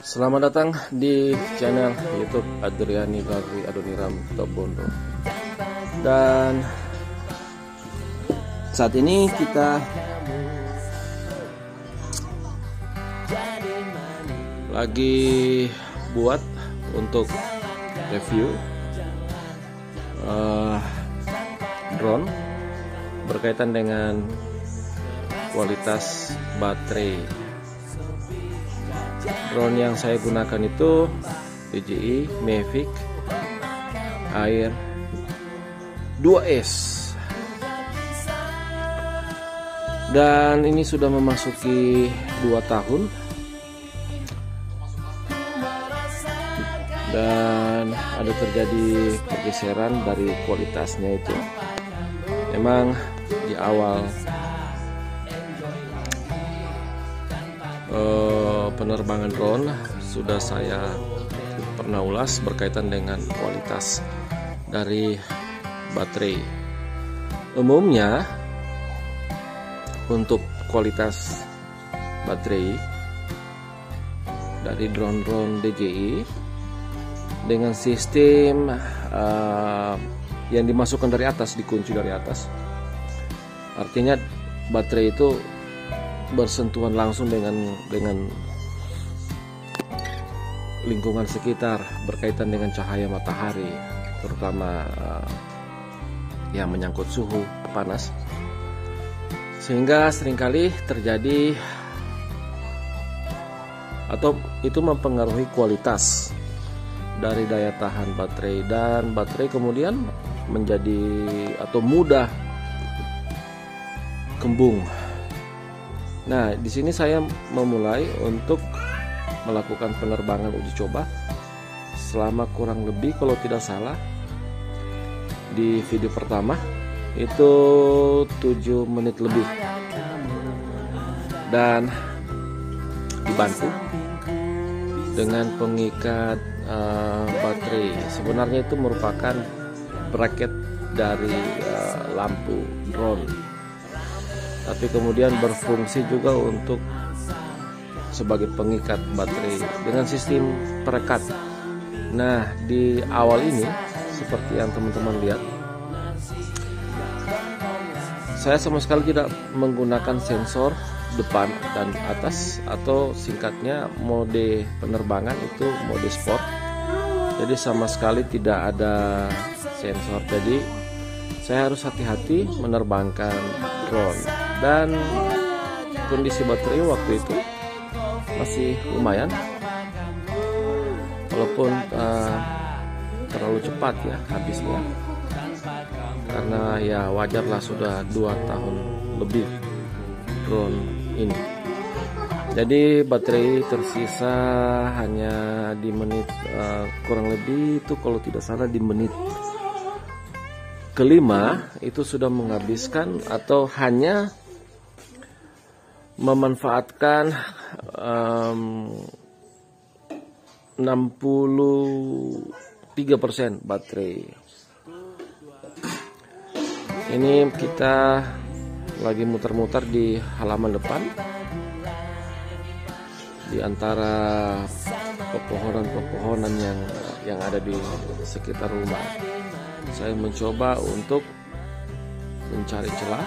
Selamat datang di channel YouTube Adriani Gagri Adoniram Tobondo. Dan saat ini kita lagi buat untuk review drone berkaitan dengan kualitas baterai. Drone yang saya gunakan itu DJI Mavic Air 2S, dan ini sudah memasuki 2 tahun, dan ada terjadi pergeseran dari kualitasnya itu. Memang di awal penerbangan drone sudah saya pernah ulas berkaitan dengan kualitas dari baterai. Umumnya untuk kualitas baterai dari drone-drone DJI dengan sistem yang dimasukkan dari atas, dikunci dari atas, artinya baterai itu bersentuhan langsung dengan lingkungan sekitar berkaitan dengan cahaya matahari, terutama yang menyangkut suhu panas, sehingga seringkali terjadi atau itu mempengaruhi kualitas dari daya tahan baterai, dan baterai kemudian menjadi atau mudah kembung. Nah, di sini saya memulai untuk melakukan penerbangan uji coba selama kurang lebih, kalau tidak salah, di video pertama itu 7 menit lebih, dan dibantu dengan pengikat baterai. Sebenarnya itu merupakan bracket dari lampu drone, tapi kemudian berfungsi juga untuk sebagai pengikat baterai dengan sistem perekat. Nah, di awal ini seperti yang teman-teman lihat, saya sama sekali tidak menggunakan sensor depan dan atas, atau singkatnya mode penerbangan itu mode sport. Jadi sama sekali tidak ada sensor. Jadi saya harus hati-hati menerbangkan drone, dan kondisi baterai waktu itu masih lumayan, walaupun terlalu cepat ya habisnya, karena ya wajarlah sudah 2 tahun lebih drone ini. Jadi baterai tersisa hanya di menit kurang lebih itu, kalau tidak salah di menit kelima itu sudah menghabiskan atau hanya memanfaatkan 63% baterai. Ini kita lagi muter-muter di halaman depan, di antara pepohonan-pepohonan yang ada di sekitar rumah. Saya mencoba untuk mencari celah,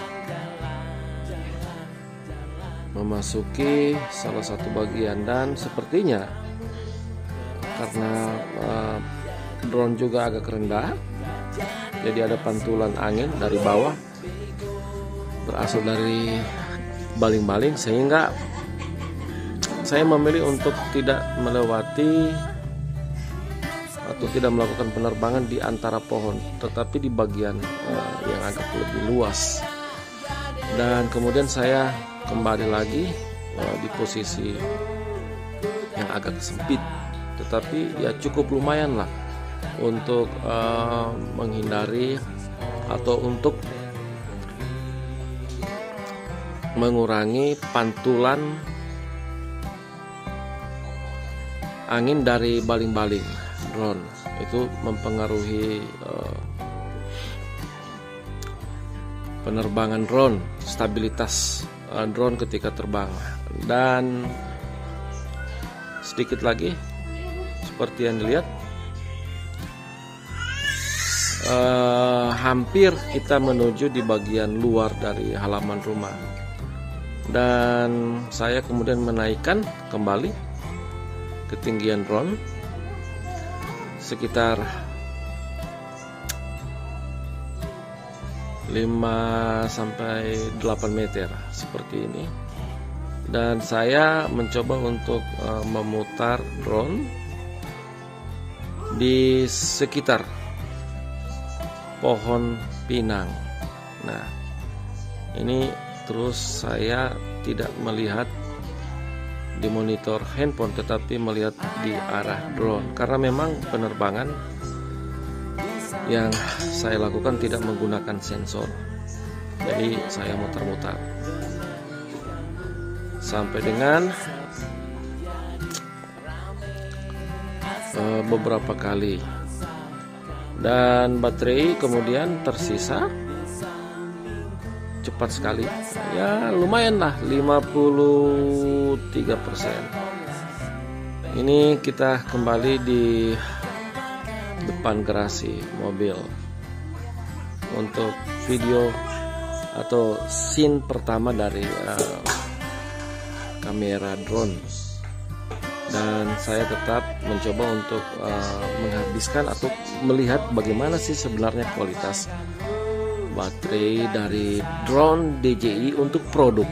memasuki salah satu bagian, dan sepertinya karena drone juga agak rendah, jadi ada pantulan angin dari bawah berasal dari baling-baling, sehingga saya memilih untuk tidak melewati atau tidak melakukan penerbangan di antara pohon, tetapi di bagian yang agak lebih luas. Dan kemudian saya kembali lagi di posisi yang agak sempit, tetapi ya cukup lumayan lah untuk menghindari atau untuk mengurangi pantulan angin dari baling-baling drone. Itu mempengaruhi penerbangan drone, stabilitas drone ketika terbang. Dan sedikit lagi seperti yang dilihat. Hampir kita menuju di bagian luar dari halaman rumah, dan saya kemudian menaikkan kembali ketinggian drone sekitar 5-8 meter seperti ini, dan saya mencoba untuk memutar drone di sekitar pohon pinang. Nah, ini terus saya tidak melihat di monitor handphone, tetapi melihat di arah drone, karena memang penerbangan yang saya lakukan tidak menggunakan sensor. Jadi saya mutar-mutar sampai dengan beberapa kali, dan baterai kemudian tersisa cepat sekali, ya lumayan lah, 53%. Ini kita kembali di depan garasi mobil untuk video atau scene pertama dari kamera drone, dan saya tetap mencoba untuk menghabiskan atau melihat bagaimana sih sebenarnya kualitas baterai dari drone DJI untuk produk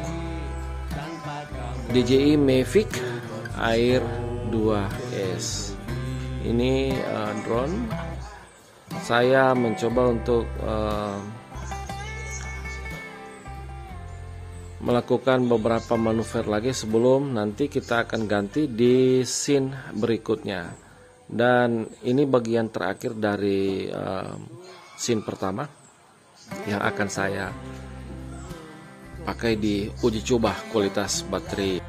DJI Mavic Air 2S. Ini drone saya mencoba untuk melakukan beberapa manuver lagi sebelum nanti kita akan ganti di scene berikutnya. Dan ini bagian terakhir dari scene pertama yang akan saya pakai di uji coba kualitas baterai.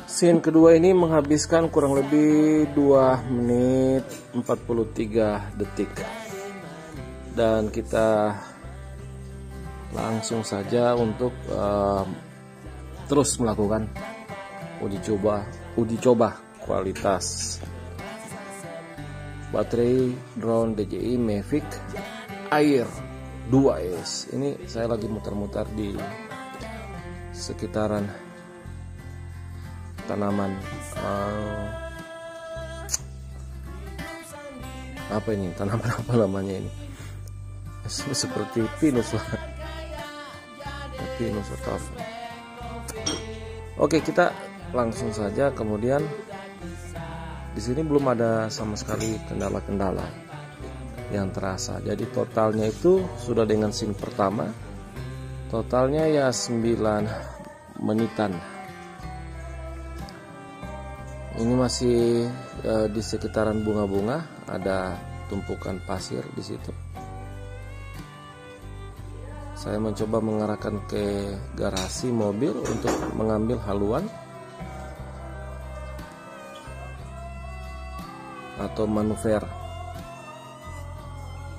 Scene kedua ini menghabiskan kurang lebih 2 menit 43 detik, dan kita langsung saja untuk terus melakukan uji coba kualitas baterai drone DJI Mavic Air 2S. Ini saya lagi muter-muter di sekitaran tanaman apa ini, tanaman apa namanya ini, seperti pinus lah, pinus atau apa. Oke, kita langsung saja. Kemudian di sini belum ada sama sekali kendala-kendala yang terasa. Jadi totalnya itu sudah dengan scene pertama, totalnya ya 9 menitan. Ini masih di sekitaran bunga-bunga, ada tumpukan pasir di situ. Saya mencoba mengarahkan ke garasi mobil untuk mengambil haluan atau manuver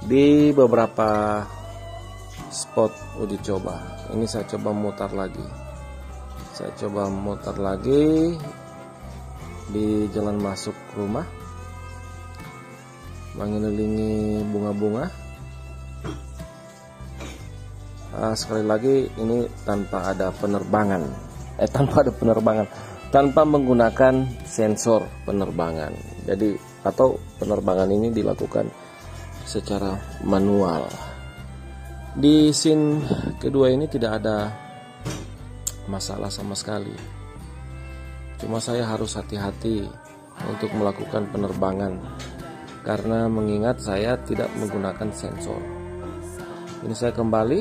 di beberapa spot uji coba. Ini saya coba mutar lagi. Saya coba mutar lagi di jalan masuk rumah, mengelilingi bunga-bunga. Sekali lagi ini tanpa ada penerbangan, tanpa menggunakan sensor penerbangan. Jadi atau penerbangan ini dilakukan secara manual. Di scene kedua ini tidak ada masalah sama sekali. Cuma saya harus hati-hati untuk melakukan penerbangan karena mengingat saya tidak menggunakan sensor. Ini saya kembali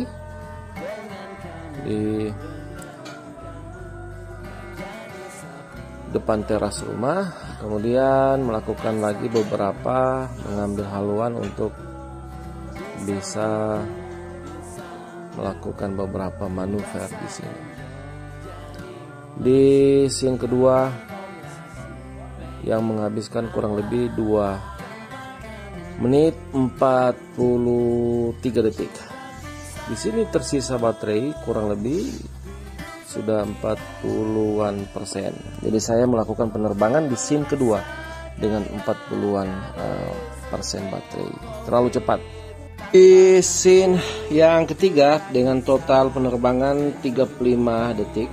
di depan teras rumah, kemudian melakukan lagi beberapa mengambil haluan untuk bisa melakukan beberapa manuver di sini. Di scene kedua yang menghabiskan kurang lebih 2 menit 43 detik. Di sini tersisa baterai kurang lebih sudah 40-an%. Jadi saya melakukan penerbangan di scene kedua dengan 40-an persen baterai. Terlalu cepat. Di scene yang ketiga dengan total penerbangan 35 detik.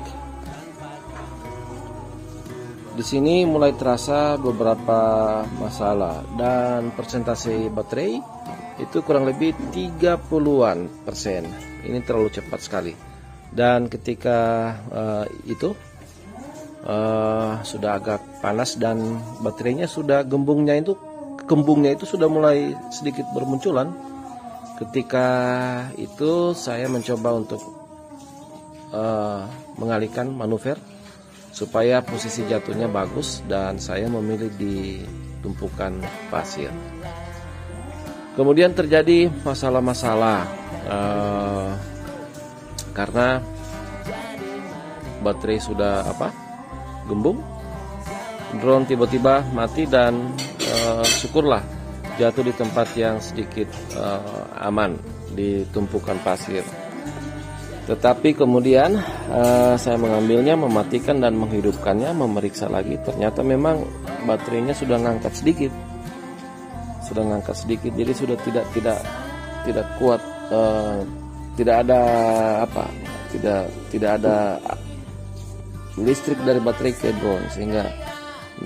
Di sini mulai terasa beberapa masalah dan persentase baterai itu kurang lebih 30-an%. Ini terlalu cepat sekali. Dan ketika itu sudah agak panas dan baterainya sudah kembungnya itu sudah mulai sedikit bermunculan. Ketika itu saya mencoba untuk mengalihkan manuver supaya posisi jatuhnya bagus, dan saya memilih di tumpukan pasir. Kemudian terjadi masalah-masalah karena baterai sudah gembung. Drone tiba-tiba mati dan syukurlah jatuh di tempat yang sedikit aman di tumpukan pasir. Tetapi kemudian saya mengambilnya, mematikan dan menghidupkannya, memeriksa lagi. Ternyata memang baterainya sudah ngangkat sedikit, jadi sudah tidak kuat, tidak ada listrik dari baterai ke drone, sehingga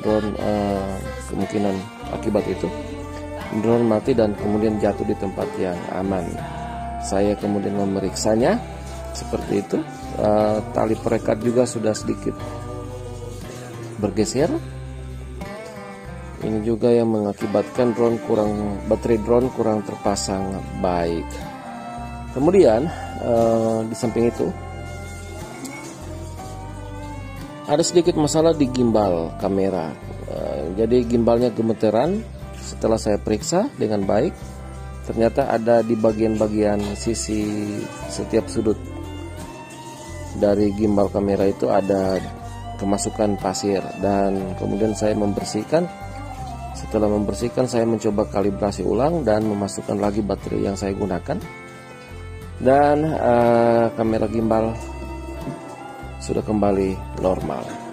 drone kemungkinan akibat itu drone mati dan kemudian jatuh di tempat yang aman. Saya kemudian memeriksanya seperti itu. Tali perekat juga sudah sedikit bergeser. Ini juga yang mengakibatkan baterai drone kurang terpasang baik. Kemudian di samping itu ada sedikit masalah di gimbal kamera. Jadi gimbalnya gemeteran. Setelah saya periksa dengan baik, ternyata ada di bagian-bagian sisi setiap sudut dari gimbal kamera itu ada kemasukan pasir, dan kemudian saya membersihkan. Setelah membersihkan, saya mencoba kalibrasi ulang dan memasukkan lagi baterai yang saya gunakan, dan kamera gimbal sudah kembali normal.